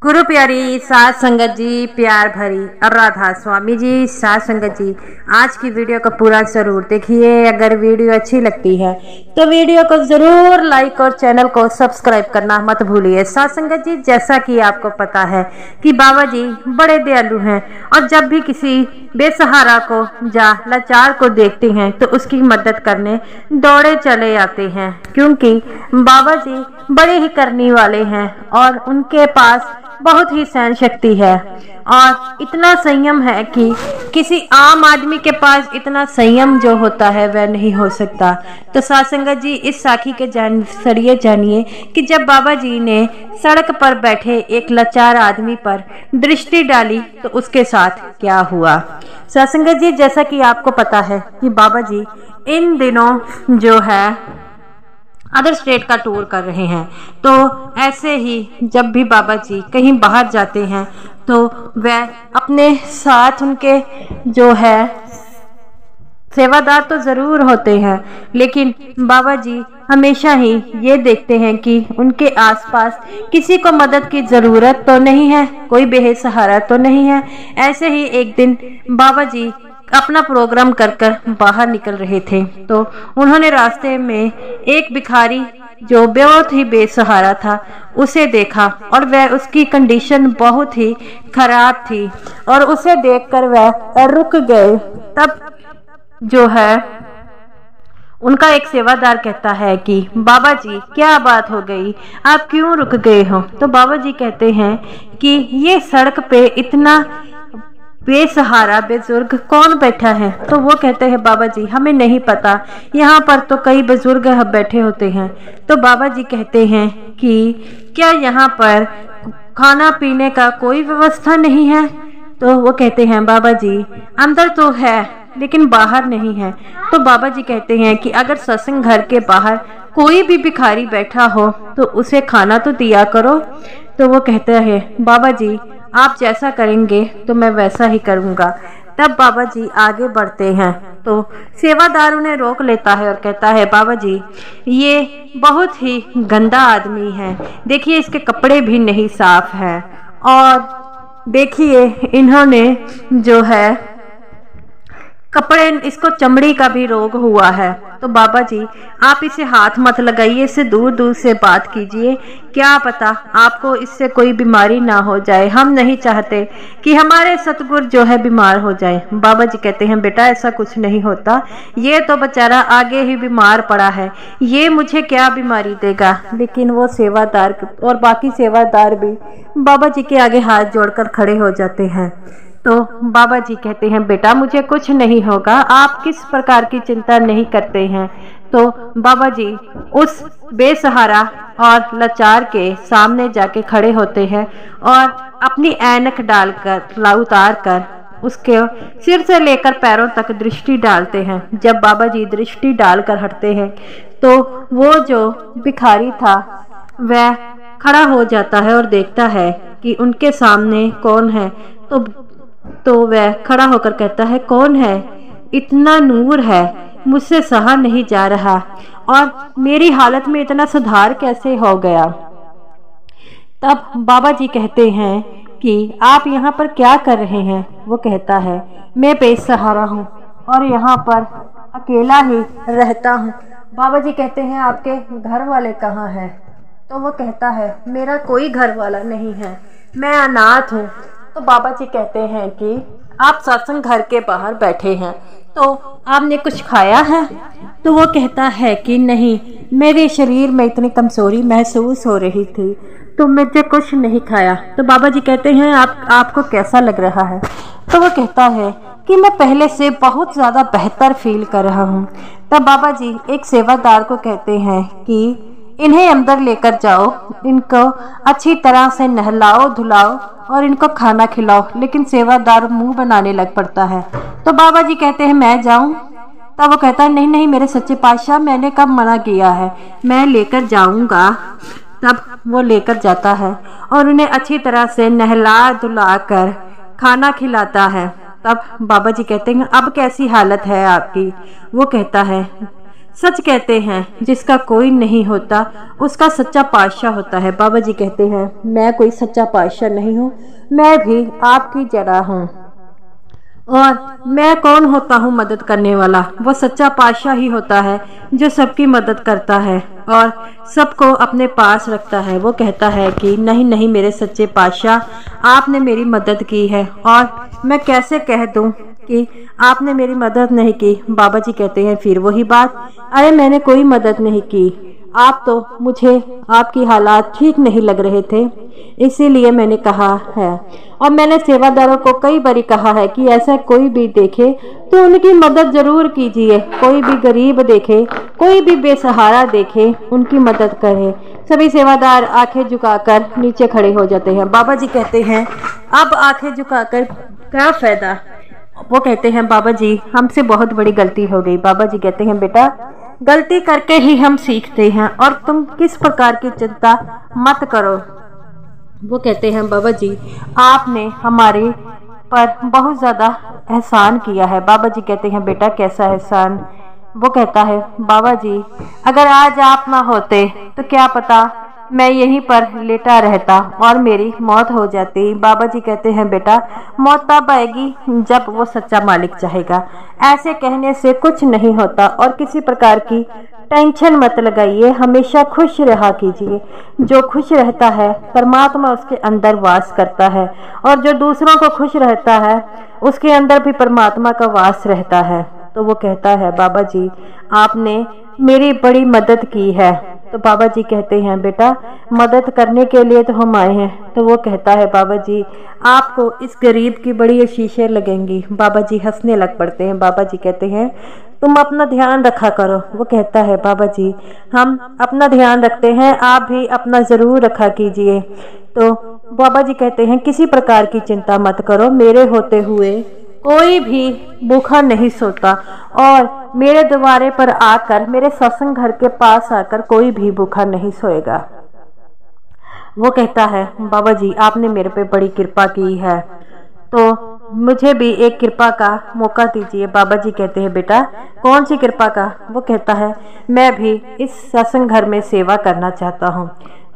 गुरु प्यारी साध संगत जी, प्यार भरी और राधा स्वामी जी, साध संगत जी, आज की वीडियो को पूरा जरूर देखिए। अगर वीडियो अच्छी लगती है तो वीडियो को जरूर लाइक और चैनल को सब्सक्राइब करना मत भूलिए। साध संगत जी, जैसा कि आपको पता है कि बाबा जी बड़े दयालु हैं और जब भी किसी बेसहारा को या लाचार को देखते हैं तो उसकी मदद करने दौड़े चले आते हैं, क्योंकि बाबा जी बड़े ही करने वाले हैं और उनके पास बहुत ही सहन शक्ति है और इतना संयम है कि किसी आम आदमी के पास इतना संयम जो होता है वह नहीं हो सकता। तो साध संगत जी, इस साखी के जरिए जानिए कि जब बाबा जी ने सड़क पर बैठे एक लाचार आदमी पर दृष्टि डाली तो उसके साथ क्या हुआ। साध संगत जी, जैसा कि आपको पता है कि बाबा जी इन दिनों जो है अदर स्टेट का टूर कर रहे हैं, तो ऐसे ही जब भी बाबा जी कहीं बाहर जाते हैं तो वह अपने साथ उनके जो है सेवादार तो ज़रूर होते हैं, लेकिन बाबा जी हमेशा ही ये देखते हैं कि उनके आसपास किसी को मदद की ज़रूरत तो नहीं है, कोई बेसहारा तो नहीं है। ऐसे ही एक दिन बाबा जी अपना प्रोग्राम कर बाहर निकल रहे थे तो उन्होंने रास्ते में एक भिखारी जो बहुत ही बेसहारा था उसे देखा और वह उसकी कंडीशन बहुत ही खराब थी और उसे देखकर वह रुक गए। तब जो है उनका एक सेवादार कहता है कि बाबा जी, क्या बात हो गई, आप क्यों रुक गए हो। तो बाबा जी कहते हैं कि ये सड़क पे इतना बेसहारा बुजुर्ग कौन बैठा है। तो वो कहते हैं बाबा जी, हमें नहीं पता, यहाँ पर तो कई बुजुर्ग बैठे होते हैं। तो बाबा जी कहते हैं कि क्या यहाँ पर खाना पीने का कोई व्यवस्था नहीं है। तो वो कहते हैं बाबा जी, अंदर तो है लेकिन बाहर नहीं है। तो बाबा जी कहते हैं कि अगर सत्संग घर के बाहर कोई भी भिखारी बैठा हो तो उसे खाना तो दिया करो। तो वो कहता है बाबा जी, आप जैसा करेंगे तो मैं वैसा ही करूँगा। तब बाबा जी आगे बढ़ते हैं तो सेवादार उन्हें रोक लेता है और कहता है बाबा जी, ये बहुत ही गंदा आदमी है, देखिए इसके कपड़े भी नहीं साफ हैं और देखिए इन्होंने जो है कपड़े, इसको चमड़ी का भी रोग हुआ है। तो बाबा जी, आप इसे हाथ मत लगाइए, इससे दूर दूर से बात कीजिए, क्या पता आपको इससे कोई बीमारी ना हो जाए। हम नहीं चाहते कि हमारे सतगुरु जो है बीमार हो जाए। बाबा जी कहते हैं बेटा, ऐसा कुछ नहीं होता, ये तो बेचारा आगे ही बीमार पड़ा है, ये मुझे क्या बीमारी देगा। लेकिन वो सेवादार और बाकी सेवादार भी बाबा जी के आगे हाथ जोड़कर खड़े हो जाते हैं। तो बाबा जी कहते हैं बेटा, मुझे कुछ नहीं होगा, आप किस प्रकार की चिंता नहीं करते हैं। तो बाबा जी उस बेसहारा और लाचार के सामने जाके खड़े होते हैं और अपनी ऐनक डालकर उतार कर उसके सिर से लेकर पैरों तक दृष्टि डालते हैं। जब बाबा जी दृष्टि डालकर हटते हैं तो वो जो भिखारी था वह खड़ा हो जाता है और देखता है कि उनके सामने कौन है। तो वह खड़ा होकर कहता है, कौन है, इतना नूर है, मुझसे सहा नहीं जा रहा और मेरी हालत में इतना सुधार कैसे हो गया। तब बाबा जी कहते हैं कि आप यहाँ पर क्या कर रहे हैं। वो कहता है, मैं बेसहारा हूँ और यहाँ पर अकेला ही रहता हूँ। बाबा जी कहते हैं, आपके घर वाले कहाँ हैं। तो वो कहता है, मेरा कोई घर वाला नहीं है, मैं अनाथ हूँ। तो बाबा जी कहते हैं कि आप सत्संग घर के बाहर बैठे हैं तो आपने कुछ खाया है। तो वो कहता है कि नहीं, मेरे शरीर में इतनी कमजोरी महसूस हो रही थी तो मुझे कुछ नहीं खाया। तो बाबा जी कहते हैं, आपको कैसा लग रहा है। तो वो कहता है कि मैं पहले से बहुत ज़्यादा बेहतर फील कर रहा हूँ। तब बाबा जी एक सेवादार को कहते हैं कि इन्हें अंदर लेकर जाओ, इनको अच्छी तरह से नहलाओ धुलाओ और इनको खाना खिलाओ। लेकिन सेवादार मुंह बनाने लग पड़ता है। तो बाबा जी कहते हैं, मैं जाऊं। तब वो कहता है, नहीं नहीं मेरे सच्चे पातशाह, मैंने कब मना किया है, मैं लेकर जाऊंगा। तब वो लेकर जाता है और उन्हें अच्छी तरह से नहला धुला कर खाना खिलाता है। तब बाबा जी कहते हैं, अब कैसी हालत है आपकी। वो कहता है, सच कहते हैं जिसका कोई नहीं होता उसका सच्चा पातशाह होता है। बाबा जी कहते हैं मैं कोई सच्चा पातशाह नहीं हूँ, मैं भी आपकी जरा हूँ। और मैं कौन होता हूँ मदद करने वाला? वो सच्चा पातशाह ही होता है जो सबकी मदद करता है और सबको अपने पास रखता है। वो कहता है कि नहीं नहीं मेरे सच्चे पातशाह, आपने मेरी मदद की है और मैं कैसे कह दूँ कि आपने मेरी मदद नहीं की। बाबा जी कहते हैं फिर वही बात, अरे मैंने कोई मदद नहीं की, आप तो मुझे आपकी हालात ठीक नहीं लग रहे थे, इसीलिए मैंने कहा है। और मैंने सेवादारों को कई बार कहा है कि ऐसा कोई भी देखे तो उनकी मदद जरूर कीजिए। कोई भी गरीब देखे, कोई भी बेसहारा देखे, उनकी मदद करें। सभी सेवादार आंखें झुकाकर नीचे खड़े हो जाते हैं। बाबा जी कहते हैं अब आंखें झुकाकर क्या फायदा? वो कहते हैं बाबा जी हमसे बहुत बड़ी गलती हो गई। बाबा जी कहते हैं बेटा गलती करके ही हम सीखते हैं और तुम किस प्रकार की चिंता मत करो। वो कहते हैं बाबा जी आपने हमारे पर बहुत ज़्यादा एहसान किया है। बाबा जी कहते हैं बेटा कैसा एहसान? वो कहता है बाबा जी अगर आज आप ना होते तो क्या पता मैं यहीं पर लेटा रहता और मेरी मौत हो जाती। बाबा जी कहते हैं बेटा मौत तब आएगी जब वो सच्चा मालिक चाहेगा, ऐसे कहने से कुछ नहीं होता और किसी प्रकार की टेंशन मत लगाइए, हमेशा खुश रहा कीजिए। जो खुश रहता है परमात्मा उसके अंदर वास करता है और जो दूसरों को खुश रहता है उसके अंदर भी परमात्मा का वास रहता है। तो वो कहता है बाबा जी आपने मेरी बड़ी मदद की है। तो बाबा जी कहते हैं बेटा मदद करने के लिए तो हम आए हैं। तो वो कहता है बाबा जी आपको इस गरीब की बड़ी आशीषें लगेंगी। बाबा जी हंसने लग पड़ते हैं। बाबा जी कहते हैं तुम अपना ध्यान रखा करो। वो कहता है बाबा जी हम अपना ध्यान रखते हैं, आप भी अपना ज़रूर रखा कीजिए। तो बाबा जी कहते हैं किसी प्रकार की चिंता मत करो, मेरे होते हुए कोई भी भूखा नहीं सोता और मेरे द्वारे पर आकर, मेरे सत्संग घर के पास आकर कोई भी भूखा नहीं सोएगा। वो कहता है बाबा जी आपने मेरे पे बड़ी कृपा की है, तो मुझे भी एक कृपा का मौका दीजिए। बाबा जी कहते हैं बेटा कौन सी कृपा का? वो कहता है मैं भी इस सत्संग घर में सेवा करना चाहता हूँ।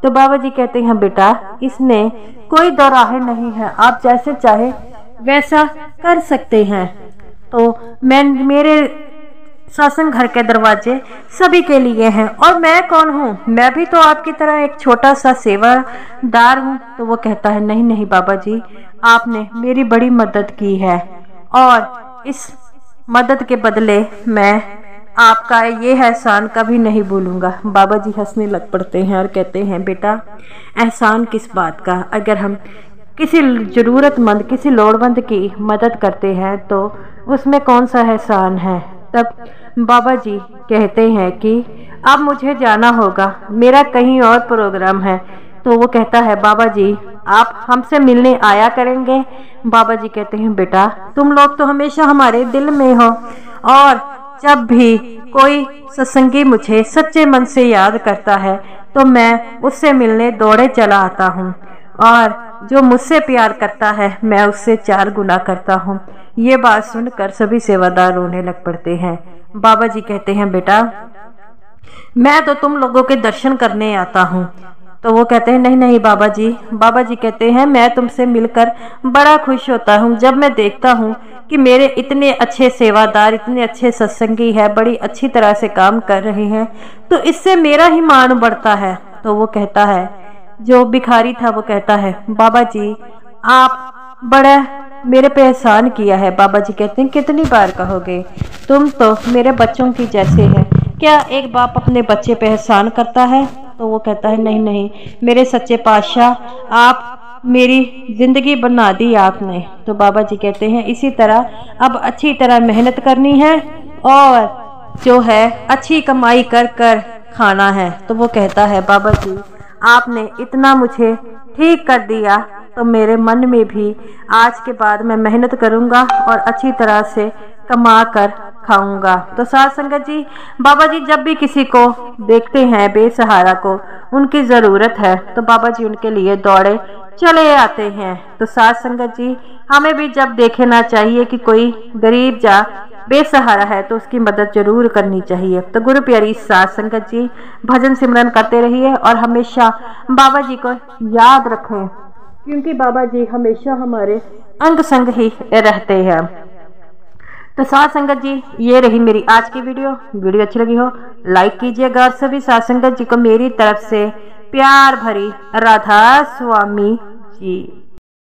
तो बाबा जी कहते हैं बेटा इसमें कोई दो राहें नहीं है, आप जैसे चाहे वैसा कर सकते हैं। तो मेरे सत्संग घर के दरवाजे सभी के लिए हैं और मैं कौन हूँ? मैं भी तो आपकी तरह एक छोटा सा सेवादार हूँ। तो वो कहता है नहीं नहीं बाबा जी आपने मेरी बड़ी मदद की है और इस मदद के बदले मैं आपका ये एहसान कभी नहीं भूलूंगा। बाबा जी हंसने लग पड़ते हैं और कहते हैं बेटा एहसान किस बात का? अगर हम किसी ज़रूरतमंद, किसी लोड़वंद की मदद करते हैं तो उसमें कौन सा एहसान है? तब बाबा जी कहते हैं कि अब मुझे जाना होगा, मेरा कहीं और प्रोग्राम है। तो वो कहता है बाबा जी आप हमसे मिलने आया करेंगे? बाबा जी कहते हैं बेटा तुम लोग तो हमेशा हमारे दिल में हो और जब भी कोई सत्संगी मुझे सच्चे मन से याद करता है तो मैं उससे मिलने दौड़े चला आता हूँ और जो मुझसे प्यार करता है मैं उससे 4 गुना करता हूँ। ये बात सुनकर सभी सेवादार रोने लग पड़ते हैं। बाबा जी कहते हैं बेटा मैं तो तुम लोगों के दर्शन करने आता हूँ। तो वो कहते हैं नहीं नहीं बाबा जी। बाबा जी कहते हैं मैं तुमसे मिलकर बड़ा खुश होता हूँ जब मैं देखता हूँ कि मेरे इतने अच्छे सेवादार, इतने अच्छे सत्संगी है, बड़ी अच्छी तरह से काम कर रहे हैं, तो इससे मेरा ही मान बढ़ता है। तो वो कहता है जो भिखारी था वो कहता है बाबा जी आप बड़ा मेरे पे एहसान किया है। बाबा जी कहते हैं कितनी बार कहोगे, तुम तो मेरे बच्चों की जैसे हैं, क्या एक बाप अपने बच्चे पे एहसान करता है? तो वो कहता है नहीं नहीं मेरे सच्चे पातशाह आप मेरी ज़िंदगी बना दी आपने। तो बाबा जी कहते हैं इसी तरह अब अच्छी तरह मेहनत करनी है और जो है अच्छी कमाई कर कर खाना है। तो वो कहता है बाबा जी आपने इतना मुझे ठीक कर दिया तो मेरे मन में भी आज के बाद मैं मेहनत करूँगा और अच्छी तरह से कमा कर खाऊंगा। तो साथ संगत जी बाबा जी जब भी किसी को देखते हैं बेसहारा को, उनकी ज़रूरत है, तो बाबा जी उनके लिए दौड़े चले आते हैं। तो साथ संगत जी हमें भी जब देखना चाहिए कि कोई गरीब जा बेसहारा है तो उसकी मदद जरूर करनी चाहिए। तो गुरु प्यारी साध संगत जी, भजन सिमरन करते रहिए और हमेशा बाबा जी को याद रखें, क्योंकि बाबा जी हमेशा हमारे अंग संग ही रहते हैं। तो साध संगत जी, ये रही मेरी आज की वीडियो अच्छी लगी हो लाइक कीजिएगा और सभी साध संगत जी को मेरी तरफ से प्यार भरी राधा स्वामी जी।